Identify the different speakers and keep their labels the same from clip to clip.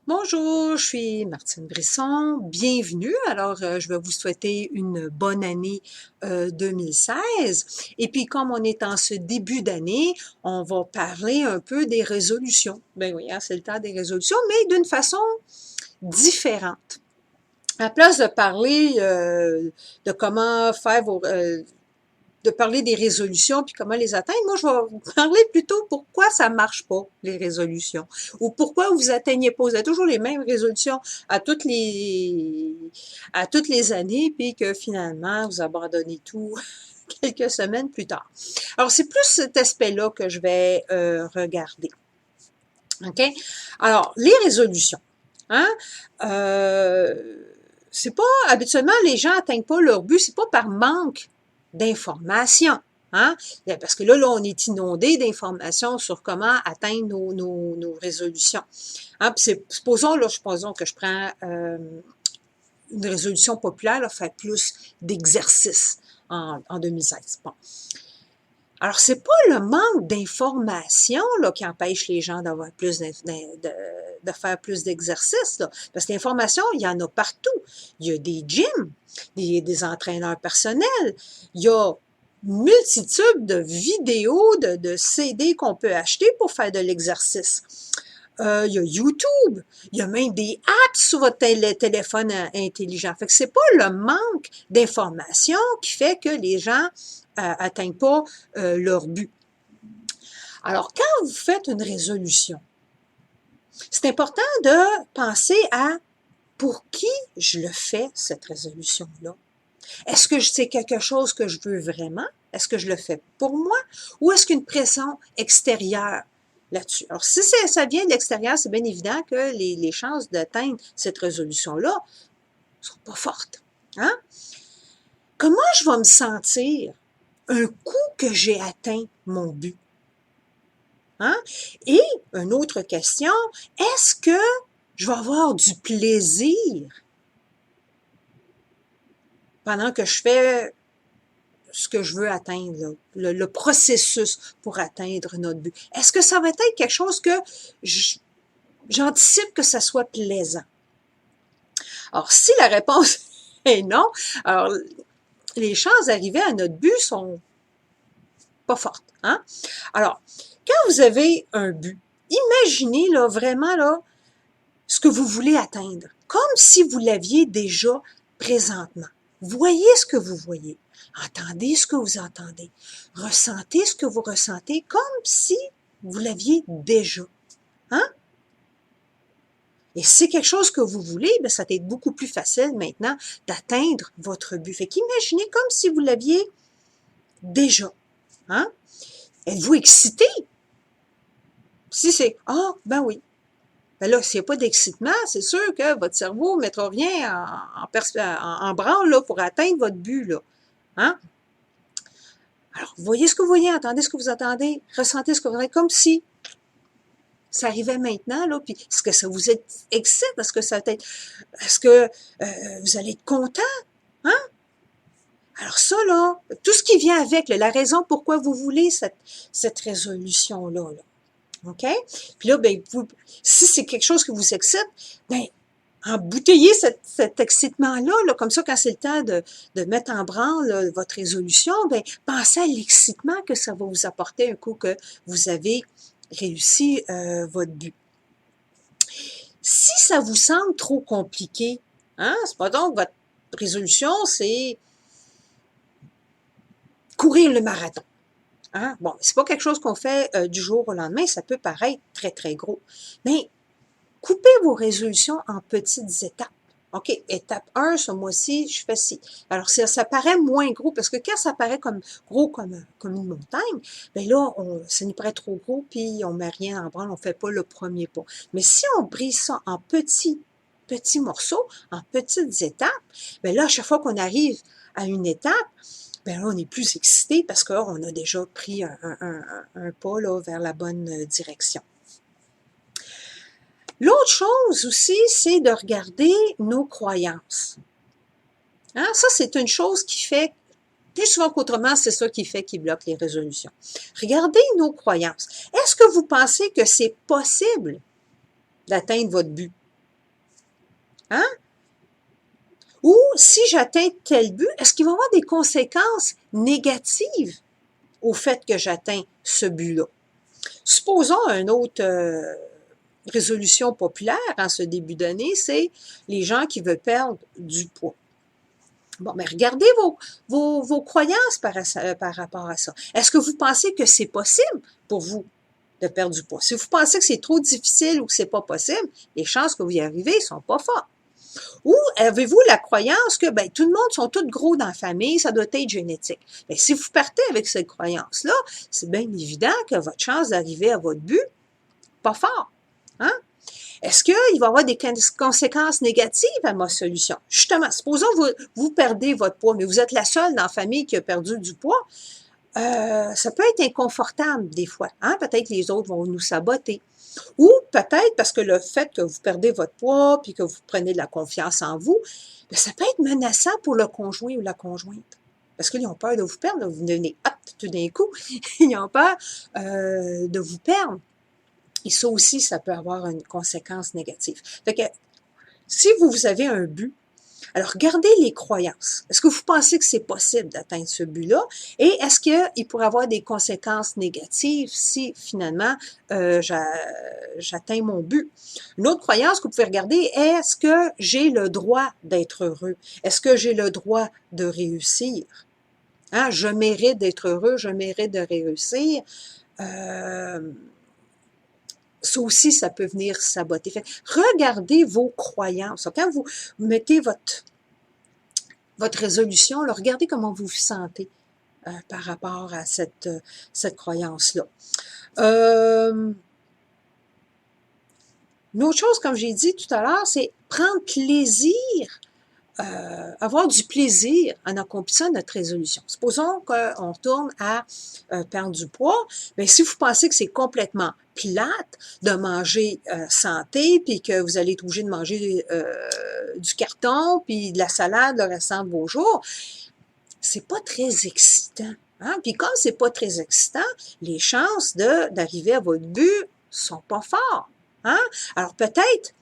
Speaker 1: Bonjour, je suis Martine Brisson. Bienvenue. Alors, je vais vous souhaiter une bonne année 2016. Et puis, comme on est en ce début d'année, on va parler un peu des résolutions. Ben oui, hein, c'est le temps des résolutions, mais d'une façon différente. À place de parler de comment faire de parler des résolutions puis comment les atteindre. Moi, je vais vous parler plutôt pourquoi ça marche pas, les résolutions. Ou pourquoi vous atteignez pas. Vous avez toujours les mêmes résolutions à toutes les années, puis que finalement, vous abandonnez tout quelques semaines plus tard. Alors, c'est plus cet aspect-là que je vais regarder. OK? Alors, les résolutions. Hein? C'est pas, habituellement, les gens atteignent pas leur but, c'est pas par manque d'informations. Hein? Parce que là, on est inondé d'informations sur comment atteindre nos résolutions. Hein? Puis supposons que je prends une résolution populaire, là, faire plus d'exercices en 2016. Bon. Alors, c'est pas le manque d'informations là, qui empêche les gens d'avoir plus de faire plus d'exercices. Parce que l'information, il y en a partout. Il y a des gyms, des entraîneurs personnels, il y a une multitude de vidéos, de CD qu'on peut acheter pour faire de l'exercice. Il y a YouTube, il y a même des apps sur votre téléphone intelligent. Fait que c'est pas le manque d'informations qui fait que les gens atteignent pas leur but. Alors, quand vous faites une résolution, c'est important de penser à pour qui je le fais, cette résolution-là. Est-ce que c'est quelque chose que je veux vraiment? Est-ce que je le fais pour moi? Ou est-ce qu'une pression extérieure là-dessus? Alors, si ça vient de l'extérieur, c'est bien évident que les chances d'atteindre cette résolution-là ne sont pas fortes. Hein? Comment je vais me sentir un coup que j'ai atteint mon but? Hein? Et une autre question, est-ce que je vais avoir du plaisir pendant que je fais ce que je veux atteindre, là, le processus pour atteindre notre but? Est-ce que ça va être quelque chose que j'anticipe que ça soit plaisant? Alors, si la réponse est non, alors les chances d'arriver à notre but sont pas fortes. Hein? Alors, quand vous avez un but, imaginez là, vraiment là, ce que vous voulez atteindre, comme si vous l'aviez déjà présentement. Voyez ce que vous voyez, entendez ce que vous entendez, ressentez ce que vous ressentez, comme si vous l'aviez déjà. Hein? Et si c'est quelque chose que vous voulez, bien, ça va être beaucoup plus facile maintenant d'atteindre votre but. Fait qu'imaginez comme si vous l'aviez déjà. Hein? Êtes-vous excité? Si c'est « Ah, ben oui », ben là, s'il n'y a pas d'excitement, c'est sûr que votre cerveau ne mettra rien en branle là, pour atteindre votre but. Là. Hein? Alors, voyez ce que vous voyez, entendez ce que vous entendez, ressentez ce que vous entendez, comme si ça arrivait maintenant, là, puis est-ce que ça vous excite? Est-ce que vous allez être content? Hein? Alors ça, là, tout ce qui vient avec, là, la raison pourquoi vous voulez cette résolution-là, là. OK? Puis là, ben, si c'est quelque chose qui vous excite, ben, embouteillez cet excitement-là, là, comme ça, quand c'est le temps de mettre en branle là, votre résolution, ben, pensez à l'excitement que ça va vous apporter un coup que vous avez réussi votre but. Si ça vous semble trop compliqué, hein, c'est pas donc votre résolution, c'est courir le marathon. Hein? Bon, c'est pas quelque chose qu'on fait du jour au lendemain, ça peut paraître très, très gros. Mais coupez vos résolutions en petites étapes. OK, étape 1, ce mois-ci, je fais ci. Alors, ça paraît moins gros, parce que quand ça paraît gros comme une montagne, bien là, ça nous paraît trop gros, puis on met rien en branle, on fait pas le premier pas. Mais si on brise ça en petits morceaux, en petites étapes, bien là, à chaque fois qu'on arrive à une étape, bien là, on est plus excité parce qu'on a déjà pris un pas là, vers la bonne direction. L'autre chose aussi, c'est de regarder nos croyances. Hein? Ça, c'est une chose qui fait, plus souvent qu'autrement, c'est ça qui bloque les résolutions. Regardez nos croyances. Est-ce que vous pensez que c'est possible d'atteindre votre but? Hein? Ou si j'atteins tel but, est-ce qu'il va y avoir des conséquences négatives au fait que j'atteins ce but-là? Supposons une autre résolution populaire en ce début d'année, c'est les gens qui veulent perdre du poids. Bon, mais regardez vos croyances par rapport à ça. Est-ce que vous pensez que c'est possible pour vous de perdre du poids? Si vous pensez que c'est trop difficile ou que c'est pas possible, les chances que vous y arrivez sont pas fortes. Ou avez-vous la croyance que ben, tout le monde sont tous gros dans la famille, ça doit être génétique. Mais si vous partez avec cette croyance-là, c'est bien évident que votre chance d'arriver à votre but, pas fort. Hein? Est-ce qu'il va y avoir des conséquences négatives à ma solution? Justement, supposons que vous perdez votre poids, mais vous êtes la seule dans la famille qui a perdu du poids. Ça peut être inconfortable des fois. Hein? Peut-être que les autres vont nous saboter. Ou peut-être parce que le fait que vous perdez votre poids puis que vous prenez de la confiance en vous, bien, ça peut être menaçant pour le conjoint ou la conjointe. Parce qu'ils ont peur de vous perdre. Vous devenez hot tout d'un coup. Ils ont peur de vous perdre. Et ça aussi, ça peut avoir une conséquence négative. Fait que si vous avez un but, alors regardez les croyances. Est-ce que vous pensez que c'est possible d'atteindre ce but-là? Et est-ce qu'il pourrait avoir des conséquences négatives si finalement j'atteins mon but? Une autre croyance que vous pouvez regarder, est-ce que j'ai le droit d'être heureux? Est-ce que j'ai le droit de réussir? Hein? Je mérite d'être heureux, je mérite de réussir. Ça aussi, ça peut venir saboter. Fait, regardez vos croyances. Quand vous mettez votre résolution, là, regardez comment vous vous sentez par rapport à cette croyance-là. Une autre chose, comme j'ai dit tout à l'heure, c'est prendre plaisir, avoir du plaisir en accomplissant notre résolution. Supposons qu'on retourne à perdre du poids, mais si vous pensez que c'est complètement plate de manger santé, puis que vous allez être obligé de manger du carton, puis de la salade le restant de vos jours, c'est pas très excitant. Hein? Puis comme c'est pas très excitant, les chances d'arriver à votre but sont pas fortes. Hein? Alors peut-être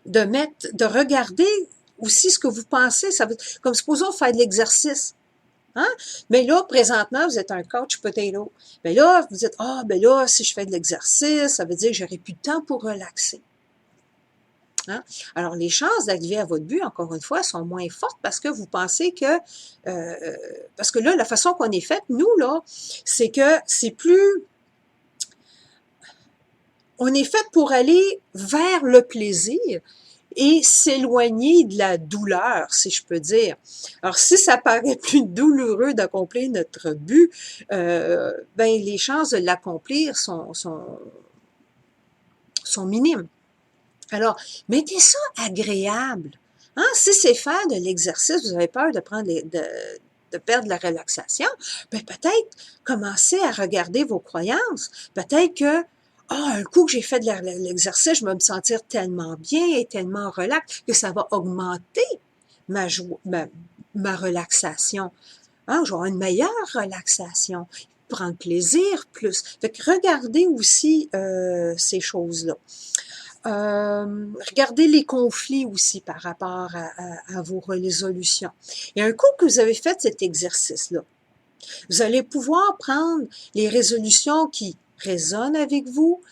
Speaker 1: de regarder aussi ce que vous pensez. Ça veut, comme supposons faire de l'exercice. Hein? Mais là, présentement, vous êtes un coach potato. Mais là, vous dites, ben là, si je fais de l'exercice, ça veut dire que j'aurai plus de temps pour relaxer. Hein? Alors, les chances d'arriver à votre but, encore une fois, sont moins fortes parce que vous pensez que, parce que là, la façon qu'on est fait, nous, là, c'est que c'est plus, on est fait pour aller vers le plaisir et s'éloigner de la douleur, si je peux dire. Alors, si ça paraît plus douloureux d'accomplir notre but, ben les chances de l'accomplir sont minimes. Alors, mettez ça agréable. Hein? Si c'est faire de l'exercice, vous avez peur de prendre de perdre la relaxation, ben peut-être commencez à regarder vos croyances. Peut-être que un coup que j'ai fait de l'exercice, je vais me sentir tellement bien et tellement relax que ça va augmenter ma relaxation. Hein? Je vais avoir une meilleure relaxation, prendre plaisir plus. Fait que regardez aussi ces choses-là. Regardez les conflits aussi par rapport à vos résolutions. Et un coup que vous avez fait cet exercice-là, vous allez pouvoir prendre les résolutions qui résonnent avec vous.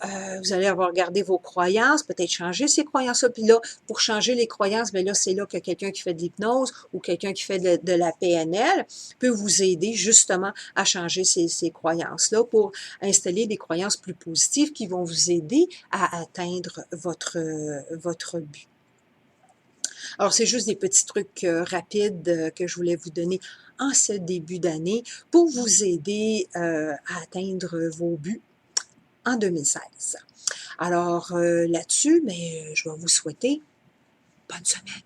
Speaker 1: Vous allez avoir regardé vos croyances, peut-être changer ces croyances-là. Puis là, pour changer les croyances, bien là, c'est là que quelqu'un qui fait de l'hypnose ou quelqu'un qui fait de la PNL peut vous aider justement à changer ces croyances-là pour installer des croyances plus positives qui vont vous aider à atteindre votre but. Alors, c'est juste des petits trucs rapides que je voulais vous donner en ce début d'année pour vous aider à atteindre vos buts en 2016. Alors là-dessus, mais je vais vous souhaiter bonne semaine.